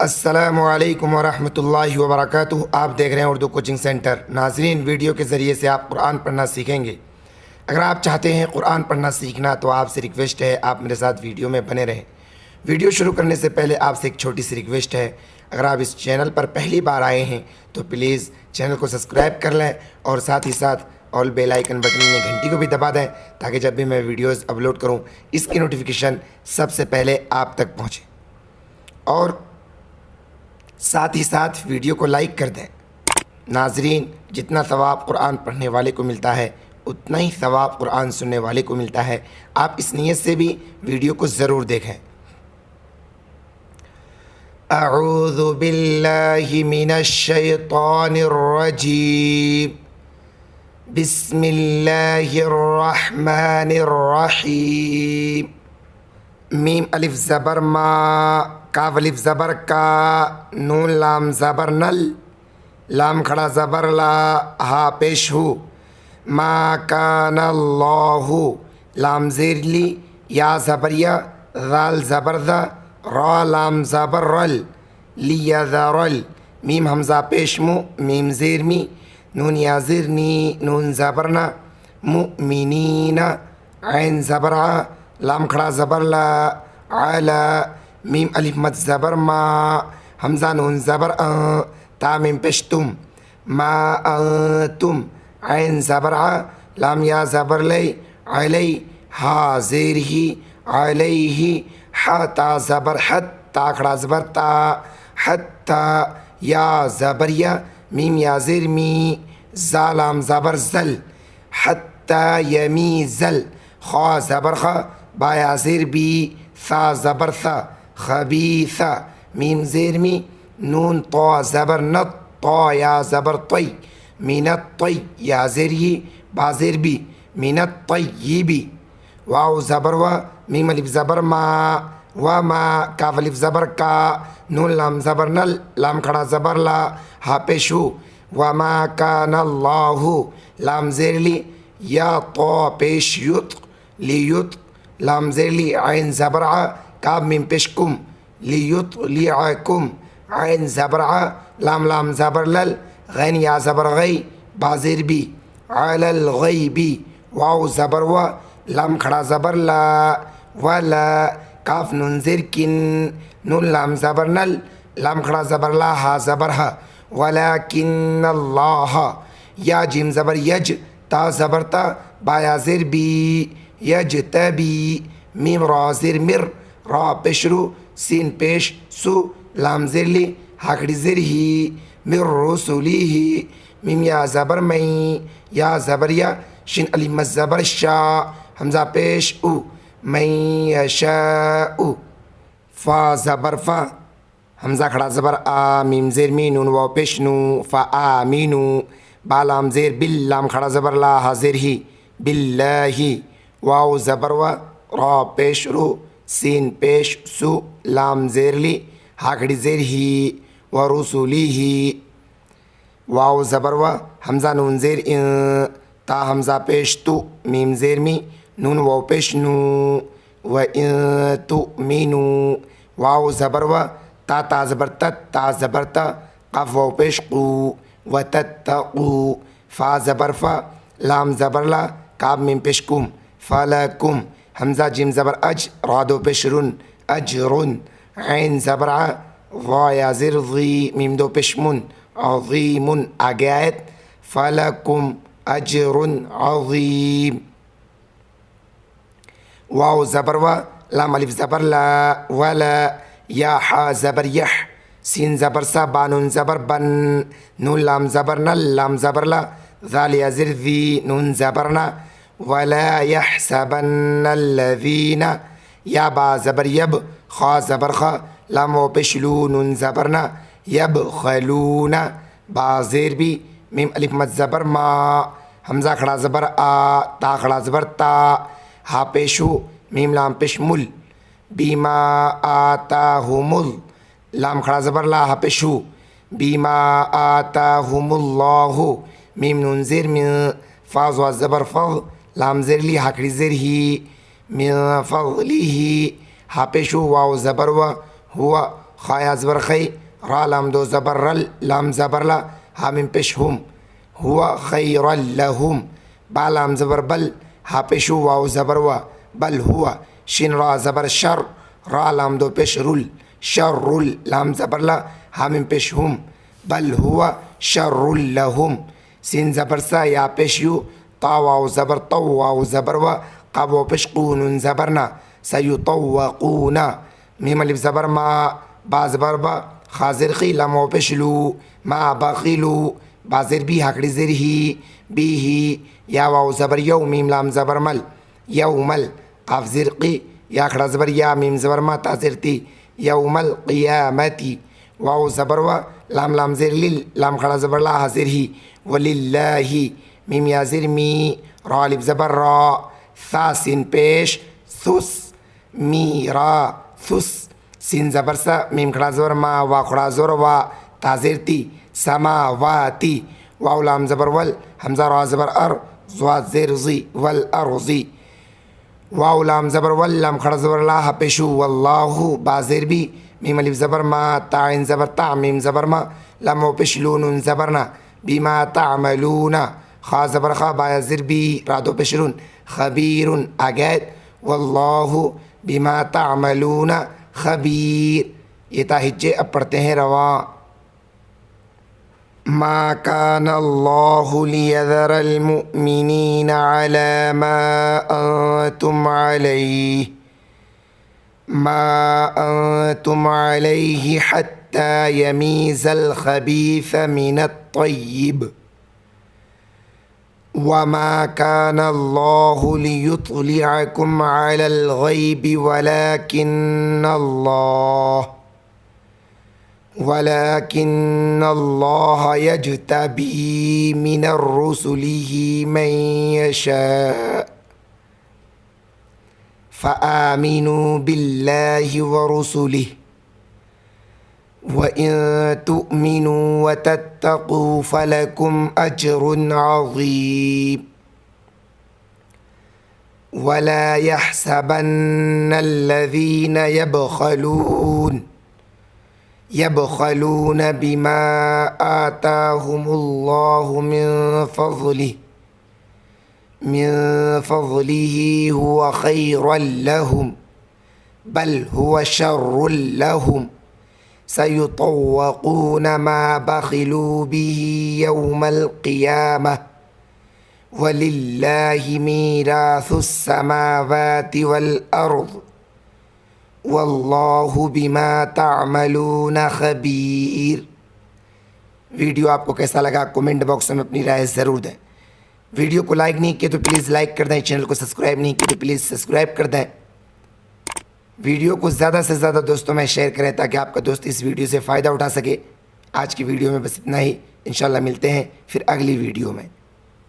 अस्सलामुअलैकुम वरहमतुल्लाहि वबरकातुहू। आप देख रहे हैं उर्दू कोचिंग सेंटर। नाज़रीन, वीडियो के ज़रिए से आप कुरान पढ़ना सीखेंगे। अगर आप चाहते हैं कुरान पढ़ना सीखना तो आपसे रिक्वेस्ट है आप मेरे साथ वीडियो में बने रहें। वीडियो शुरू करने से पहले आपसे एक छोटी सी रिक्वेस्ट है, अगर आप इस चैनल पर पहली बार आए हैं तो प्लीज़ चैनल को सब्सक्राइब कर लें और साथ ही साथ ऑल बेल आइकन बटन में घंटी को भी दबा दें ताकि जब भी मैं वीडियोज़ अपलोड करूँ इसकी नोटिफिकेशन सबसे पहले आप तक पहुँचे। और साथ ही साथ वीडियो को लाइक कर दें। नाजरीन, जितना सवाब कुरान पढ़ने वाले को मिलता है उतना ही सवाब कुरान सुनने वाले को मिलता है। आप इस नीयत से भी वीडियो को ज़रूर देखें। अऊज़ु बिल्लाहि मिनश शैतानिर रजीम। बिस्मिल्लाहिर रहमानिर रहीम। मीम अलिफ ज़बर मा, काफ अलिफ ज़बर का, नून लाम ज़बर नल, लाम खड़ा ज़बर ला, हा पेश हु, मा काना अल्लाहु, लाम ज़ेर ली, या ज़बर या, ज़ाल ज़बर ज़ा, रा लाम ज़बर रल, लिया ज़रल, मीम हमज़ा पेश मु, मीम ज़ेर मी, नून या ज़ेर नी, नून ज़बर ना, मुमिनीना, ऐन ज़बर आ, लाम खड़ा ज़बर ला, आला, मीम अलिफ मद ज़बर मा, हमज़ा नून ज़बर अ, ता मीम पेश तुम, मा तुम, ऐन ज़बर आ, लाम या ज़बर लै, अलै, हा ज़ेर ही, अलैहि, हा ता ज़बर हत, ता खड़ा ज़बर ता, हत्ता, या ज़बर या, मीम या ज़ेर मी, ज़ा लाम ज़बर ज़ल, हत्ता यमी ज़ल, खा ज़बर खा, बा या ज़ेर बी, सा ज़बर सा, खबीसा, मीम ज़ेर मी, नून तो ज़बर नत, तो या ज़बर तै, मीनत तै, या ज़ेर ही, बा ज़ेर बी, मीनत तैय्यिबी, वाव ज़बर वा, मीम अलिफ ज़बर मा, वा मा, काफ अलिफ ज़बर का, नून लाम ज़बर नल, लाम खड़ा ज़बर ला, हा पेश हु, वा मा काना अल्लाहु, लाम ज़ेर ली, या तो पेश युत, लियुत, लाम ज़ेर ली, ऐन ज़बर आ, काफ मीम पेश कुम, लियुत लियाकुम, ऐन ज़बर आ, लाम लाम ज़बर लल, गैन या ज़बर गई, बा ज़ेर बी, अलल गैबी, वाव ज़बर वा, लाम खड़ा ज़बर ला, वला, काफ नून ज़ेर किन, नून लाम ज़बर नल, लाम खड़ा ज़बर ला, हा ज़बर हा, वलाकिन अल्लाह, या जिम ज़बर यज, ता ज़बर ता, बा या ज़ेर बी, यज तबी, मीम रा ज़ेर मिर, रा पेश रू, सीन पेश सु, लाम ज़ेर ली, हाकड़ी ज़ेर ही, मिर रसूली ही, मीम या ज़बर मई, या ज़बर या, शिन अलिफ मद ज़बर शा, हमज़ा पेश उ, मई यशाउ, फ़ा ज़बर फ़ा, हमज़ा खड़ा ज़बर आ, मीम ज़ेर मी, नून वाव पेश नू, फ़ा आ मीनू, बा लाम ज़ेर बिल, लाम खड़ा ज़बर ला, हा ज़ेर ही, बिल्लाही, वाव ज़बर वा, रा पेश रू, सीन पेश सु, लाम ज़ेर ली, हाकड़ी ज़ेर ही, व रसूली ही, वाव ज़बर वा, हमज़ा नून ज़ेर इन, ता हमज़ा पेश तु, मीम ज़ेर मी, नून वाव पेश नू, व इन तु मीनू, वाव ज़बर वा, ता ज़बर तत, ता ज़बर ता, क़ाफ वाव पेश कू, व तत्तक़ू, फ़ा ज़बर फ़ा, लाम ज़बर ला, काफ मीम पेश कुम, फ़लकुम, हमज़ा जिम ज़बर अज, रा दो पेश रुन, अजरुन, ऐन ज़बर आ, वा या ज़ेर ज़ी, मीम दो पेश मुन, अज़ीमुन, आगे आयत, फ़लकुम अजरुन अज़ीम, वाव ज़बर वा, लाम अलिफ ज़बर ला, वला, या हा ज़बर यह, सीन ज़बर सा, बा नून ज़बर बन, नून लाम ज़बर नल, लाम ज़बर ला, ज़ाल या ज़ेर ज़ी, नून ज़बर ना, वला यहसबन्न अल्लज़ीना, या बा ज़बर यब, खा ज़बर खा, लाम वाव पेश लू, नून ज़बर ना, यबखलूना, बा ज़ेर बी, मीम अलिफ मद ज़बर मा, हमज़ा खड़ा ज़बर आ, ता खड़ा ज़बर ता, हा पेश हु, मीम लाम पेश मुल, बीमा आताहुमुल, लाम खड़ा ज़बर ला, हा पेश हु, बीमा आताहुमुल्लाहु, मीम नून ज़ेर में, फ़ा ज़ा ज़बर फ़ज़, लाम ज़ेर ली, हाकड़ी ज़ेर ही, मिन फ़ज़लिही, हा पेश हु, वाव ज़बर व, हुआ, खाया ज़बर खई, रा लाम दो ज़बर रल, लाम ज़बर ला, हा मिम पेश हुम, हुआ खैरल लहुम, बा लाम ज़बर बल, हा पेश वाव ज़बर वा, बल हुआ, शिन रा ज़बर शर, रा लाम दो पेश रुल, शर्रुल, लाम ज़बर ला, हा मिम पेश हुम, बल हुआ शर्रुल लहुम, सिन ज़बर सा, या पेश यू, ता वाव ज़बर तौ, वाव ज़बर वा, क़ाफ वाव पेश क़ून ज़बर ना, सयुतव्वक़ूना, मीम अलिफ ज़बर मा, बा ज़बर बा, खा ज़ेर ख़ी, लाम वाव पेश लू, मा बख़िलू, बा ज़ेर बी, हाकड़ी ज़ेर ही, बी ही, या वाव ज़बर यौ, मीम लाम ज़बर मल, यौमल, क़ाफ ज़ेर क़ी, या खड़ा ज़बर या, मीम ज़बर मा, ता ज़ेर ती, यौमल क़ियामती, वाव ज़बर वा, लाम लाम ज़ेर लिल, लाम खड़ा ज़बर ला, हा ज़ेर ही, वलिल्लाही, मीम या ज़ेर मी, रा अलिफ ज़बर रा, सा सिन पेश सुस, मीरा सुस, सिन ज़बर सा, मीम खड़ा ज़बर मा, वा खड़ा ज़बर वा, ता ज़ेर ती, समावाती, वाव लाम ज़बर वल, हमज़ा रा ज़बर अर, ज़्वा ज़ेर ज़ी, वल अर्ज़ी, वाव लाम ज़बर वल, लाम खड़ा ज़बर ला, हा पेशू, वल्लाहु, बा ज़ेर बी, मीम अलिफ ज़बर मा, ता इन ज़बर ता, मीम ज़बर मा, लाम वाव पेश लू, नून ज़बर ना, बिमा तामलूना, खा ज़बर खा, बा या ज़ेर बी, रा दो पेश रुन, खबीरुन, आगैत, वल्लाहु बिमा तामलूना खबीर। ये ताहिज्जे अब पढ़ते हैं रवा। मा काना अल्लाहु लियज़रल मुअमिनीना अला मा अंतुम अलैहि, मा अंतुम अलैहि हत्ता यमीज़ल खबीस मिनत तय्यिब, वमा काना अल्लाहु लियुत्लिअकुम अलल गैबि वलाकिन्नल्लाह यज्तबी मिनर रुसुलिही मन यशा फ़आमिनू बिल्लाहि व रुसुलिहि व इन तुमिनू व तत्तक़ू फ़लकुम अज्रुन अज़ीम। वला यहसबन्नल्लज़ीन यबख़लून बिमा आताहुमुल्लाहु मिन फ़ज़लिही हुवा खैरल लहुम बल हुवा शर्रुल लहुम सयुतव्वक़ून मा बख़िलू बिही यौमल क़ियामह वलिल्लाहि मीरासुस समावाति वल अर्ज़ वल्लाहु बिमा तामलून खबीर। वीडियो आपको कैसा लगा कमेंट बॉक्स में अपनी राय ज़रूर दें। वीडियो को लाइक नहीं किया तो प्लीज़ लाइक कर दें, चैनल को सब्सक्राइब नहीं किया तो प्लीज़ सब्सक्राइब कर दें। वीडियो को ज़्यादा से ज़्यादा दोस्तों में शेयर करें ताकि आपका दोस्त इस वीडियो से फ़ायदा उठा सके। आज की वीडियो में बस इतना ही, इंशाल्लाह मिलते हैं फिर अगली वीडियो में।